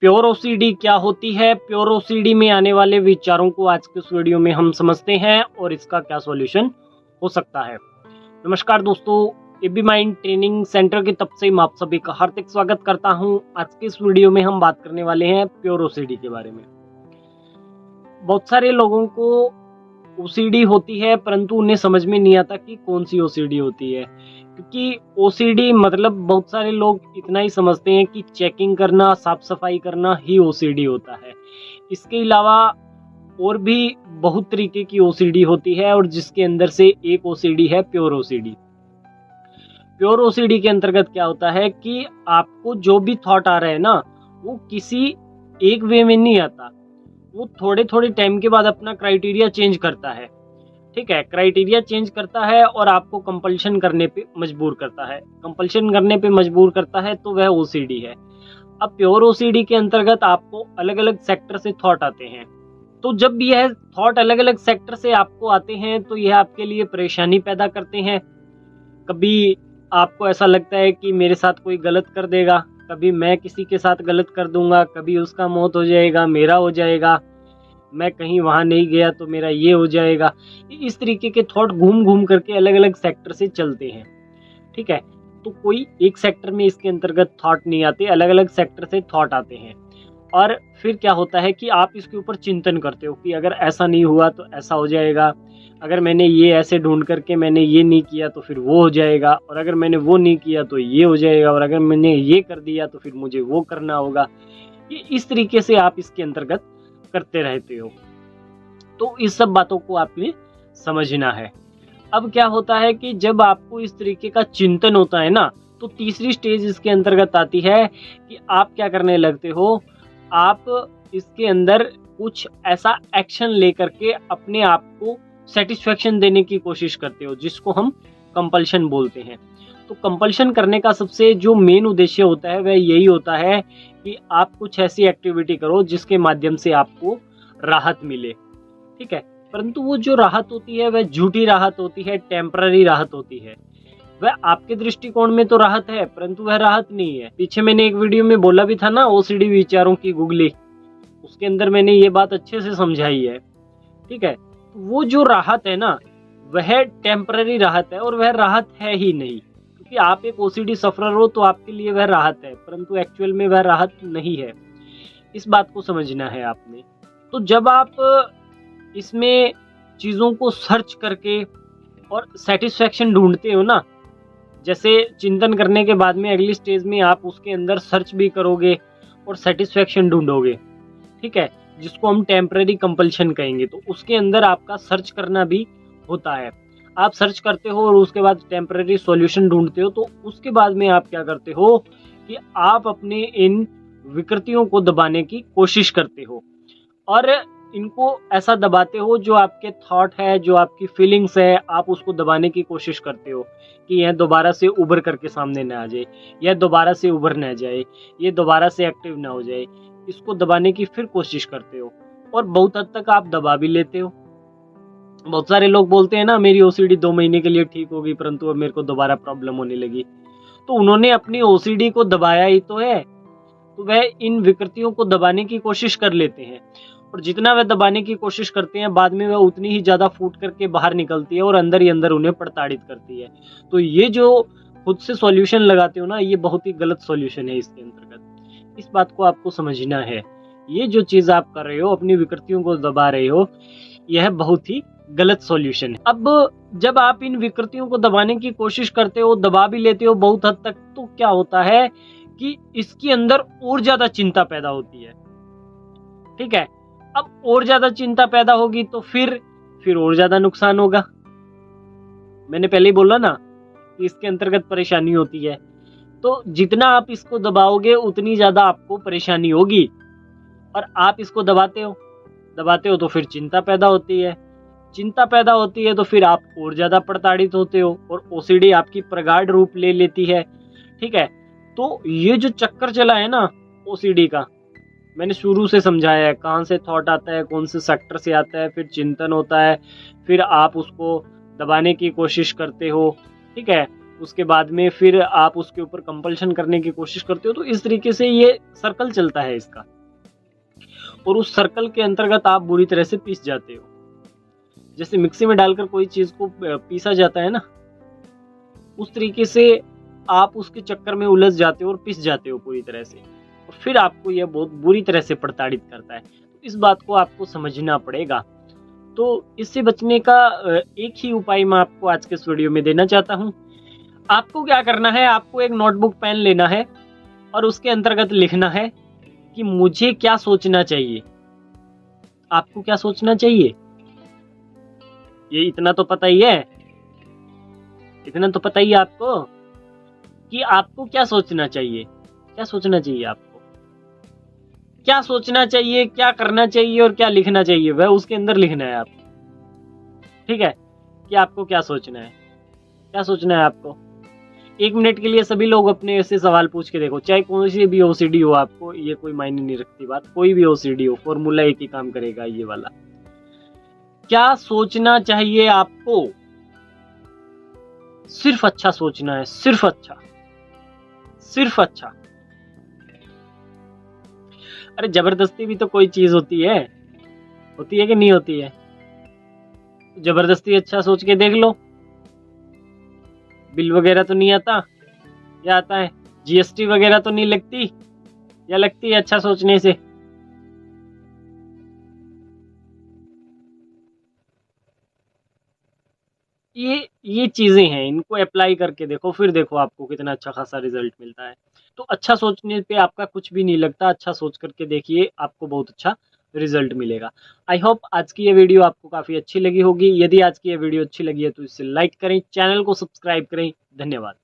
Pure OCD क्या होती है, प्योर ओसीडी में आने वाले विचारों को आज के इस वीडियो में हम समझते हैं और इसका क्या सॉल्यूशन हो सकता है। नमस्कार दोस्तों, एबी माइंड ट्रेनिंग सेंटर की तरफ से मैं आप सभी का हार्दिक स्वागत करता हूं। आज के इस वीडियो में हम बात करने वाले हैं प्योर ओसीडी के बारे में। बहुत सारे लोगों को ओसीडी होती है परंतु उन्हें समझ में नहीं आता कि कौन सी ओसीडी होती है, क्योंकि ओसीडी मतलब बहुत सारे लोग इतना ही समझते हैं कि चेकिंग करना, साफ सफाई करना ही ओसीडी होता है। इसके अलावा और भी बहुत तरीके की ओसीडी होती है और जिसके अंदर से एक ओसीडी है प्योर ओसीडी। प्योर ओसीडी के अंतर्गत क्या होता है कि आपको जो भी थॉट आ रहा है ना, वो किसी एक वे में नहीं आता, वो थोड़े थोड़े टाइम के बाद अपना क्राइटेरिया चेंज करता है। ठीक है, क्राइटेरिया चेंज करता है और आपको कंपल्शन करने पे मजबूर करता है। कंपल्शन करने पे मजबूर करता है तो वह ओसीडी है। अब प्योर ओसीडी के अंतर्गत आपको अलग अलग सेक्टर से थॉट आते हैं। तो जब यह थॉट अलग अलग सेक्टर से आपको आते हैं तो यह आपके लिए परेशानी पैदा करते हैं। कभी आपको ऐसा लगता है कि मेरे साथ कोई गलत कर देगा, कभी मैं किसी के साथ गलत कर दूंगा, कभी उसका मौत हो जाएगा, मेरा हो जाएगा, मैं कहीं वहां नहीं गया तो मेरा ये हो जाएगा। इस तरीके के थॉट घूम घूम करके अलग अलग सेक्टर से चलते हैं। ठीक है, तो कोई एक सेक्टर में इसके अंतर्गत थॉट नहीं आते, अलग अलग सेक्टर से थॉट आते हैं। और फिर क्या होता है कि आप इसके ऊपर चिंतन करते हो कि अगर ऐसा नहीं हुआ तो ऐसा हो जाएगा, अगर मैंने ये ऐसे ढूंढ करके मैंने ये नहीं किया तो फिर वो हो जाएगा, और अगर मैंने वो नहीं किया तो ये हो जाएगा, और अगर मैंने ये कर दिया तो फिर मुझे वो करना होगा। ये इस तरीके से आप इसके अंतर्गत करते रहते हो। तो इस सब बातों को आपने समझना है। अब क्या होता है कि जब आपको इस तरीके का चिंतन होता है ना, तो तीसरी स्टेज इसके अंतर्गत आती है कि आप क्या करने लगते हो, आप इसके अंदर कुछ ऐसा एक्शन लेकर के अपने आप को सेटिस्फेक्शन देने की कोशिश करते हो, जिसको हम कंपल्शन बोलते हैं। तो कंपल्शन करने का सबसे जो मेन उद्देश्य होता है वह यही होता है कि आप कुछ ऐसी एक्टिविटी करो जिसके माध्यम से आपको राहत मिले। ठीक है, परंतु वो जो राहत होती है वह झूठी राहत होती है, टेम्पररी राहत होती है। वह आपके दृष्टिकोण में तो राहत है परंतु वह राहत नहीं है। पीछे मैंने एक वीडियो में बोला भी था ना, ओसीडी विचारों की गुगली, उसके अंदर मैंने ये बात अच्छे से समझाई है। ठीक है, वो जो राहत है ना वह टेम्पररी राहत है और वह राहत है ही नहीं। क्योंकि आप एक ओसीडी सफरर हो तो आपके लिए वह राहत है, परंतु एक्चुअल में वह राहत नहीं है। इस बात को समझना है आपने। तो जब आप इसमें चीज़ों को सर्च करके और सेटिस्फेक्शन ढूंढते हो ना, जैसे चिंतन करने के बाद में अगली स्टेज में आप उसके अंदर सर्च भी करोगे और सेटिस्फेक्शन ढूंढोगे। ठीक है, जिसको हम टेम्पररी कंपल्शन कहेंगे। तो उसके अंदर आपका सर्च करना भी होता है। आप सर्च करते हो और उसके बाद टेम्पररी सॉल्यूशन ढूंढते हो। तो उसके बाद में आप क्या करते हो कि आप अपने इन विकृतियों को दबाने की कोशिश करते हो और इनको ऐसा दबाते हो, जो आपके थॉट है, जो आपकी फीलिंग्स है, आप उसको दबाने की कोशिश करते हो कि यह दोबारा से उभर करके सामने ना आ जाए, यह दोबारा से उभर ना जाए, ये दोबारा से एक्टिव ना हो जाए। इसको दबाने की फिर कोशिश करते हो और बहुत हद तक आप दबा भी लेते हो। बहुत सारे लोग बोलते हैं ना, मेरी ओसीडी 2 महीने के लिए ठीक होगी परंतु अब मेरे को दोबारा प्रॉब्लम होने लगी। तो उन्होंने अपनी ओसीडी को दबाया ही तो है, तो वह इन विकृतियों को दबाने की कोशिश कर लेते हैं और जितना वह दबाने की कोशिश करते हैं बाद में वह उतनी ही ज्यादा फूट करके बाहर निकलती है और अंदर ही अंदर उन्हें प्रताड़ित करती है। तो ये जो खुद से सॉल्यूशन लगाते हो ना, ये बहुत ही गलत सॉल्यूशन है इसके अंतर्गत। इस बात को आपको समझना है। ये जो चीज आप कर रहे हो, अपनी विकृतियों को दबा रहे हो, यह बहुत ही गलत सॉल्यूशन है। अब जब आप इन विकृतियों को दबाने की कोशिश करते हो, दबा भी लेते हो बहुत हद तक, तो क्या होता है कि इसके अंदर और ज्यादा चिंता पैदा होती है। ठीक है, अब और ज्यादा चिंता पैदा होगी तो फिर और ज्यादा नुकसान होगा। मैंने पहले ही बोला ना कि इसके अंतर्गत परेशानी होती है। तो जितना आप इसको दबाओगे उतनी ज्यादा आपको परेशानी होगी और आप इसको दबाते हो तो फिर चिंता पैदा होती है। चिंता पैदा होती है तो फिर आप और ज्यादा प्रताड़ित होते हो और ओसीडी आपकी प्रगाढ़ रूप ले लेती है। ठीक है, तो ये जो चक्कर चला है ना ओसीडी का, मैंने शुरू से समझाया है, कहाँ से थॉट आता है, कौन से सेक्टर से आता है, फिर चिंतन होता है, फिर आप उसको दबाने की कोशिश करते हो। ठीक है, उसके बाद में फिर आप उसके ऊपर कंपल्शन करने की कोशिश करते हो। तो इस तरीके से ये सर्कल चलता है इसका, और उस सर्कल के अंतर्गत आप बुरी तरह से पीस जाते हो। जैसे मिक्सी में डालकर कोई चीज को पीसा जाता है ना, उस तरीके से आप उसके चक्कर में उलझ जाते हो और पिस जाते हो पूरी तरह से, और फिर आपको यह बहुत बुरी तरह से प्रताड़ित करता है। तो इस बात को आपको समझना पड़ेगा। तो इससे बचने का एक ही उपाय मैं आपको आज के इस वीडियो में देना चाहता हूँ। आपको क्या करना है, आपको एक नोटबुक पेन लेना है और उसके अंतर्गत लिखना है कि मुझे क्या सोचना चाहिए। आपको क्या सोचना चाहिए, ये इतना तो पता ही है, इतना तो पता ही है आपको कि आपको क्या सोचना चाहिए। क्या सोचना चाहिए आपको, क्या सोचना चाहिए, क्या करना चाहिए और क्या लिखना चाहिए, वह उसके अंदर लिखना है आपको। ठीक है, कि आपको क्या सोचना है, क्या सोचना है आपको। 1 मिनट के लिए सभी लोग अपने ऐसे सवाल पूछ के देखो, चाहे कौन सी भी ओसीडी हो, आपको ये कोई मायने नहीं रखती बात, कोई भी ओसीडी हो, फॉर्मूला एक ही काम करेगा, ये वाला। क्या सोचना चाहिए आपको, सिर्फ अच्छा सोचना है, सिर्फ अच्छा, सिर्फ अच्छा। अरे जबरदस्ती भी तो कोई चीज होती है कि नहीं होती है। जबरदस्ती अच्छा सोच के देख लो, बिल वगैरह तो नहीं आता, या आता है, जीएसटी वगैरह तो नहीं लगती, या लगती है अच्छा सोचने से। ये चीजें हैं, इनको अप्लाई करके देखो, फिर देखो आपको कितना अच्छा खासा रिजल्ट मिलता है। तो अच्छा सोचने पे आपका कुछ भी नहीं लगता, अच्छा सोच करके देखिए, आपको बहुत अच्छा रिजल्ट मिलेगा। आई होप आज की ये वीडियो आपको काफी अच्छी लगी होगी। यदि आज की ये वीडियो अच्छी लगी है तो इसे लाइक करें, चैनल को सब्सक्राइब करें। धन्यवाद।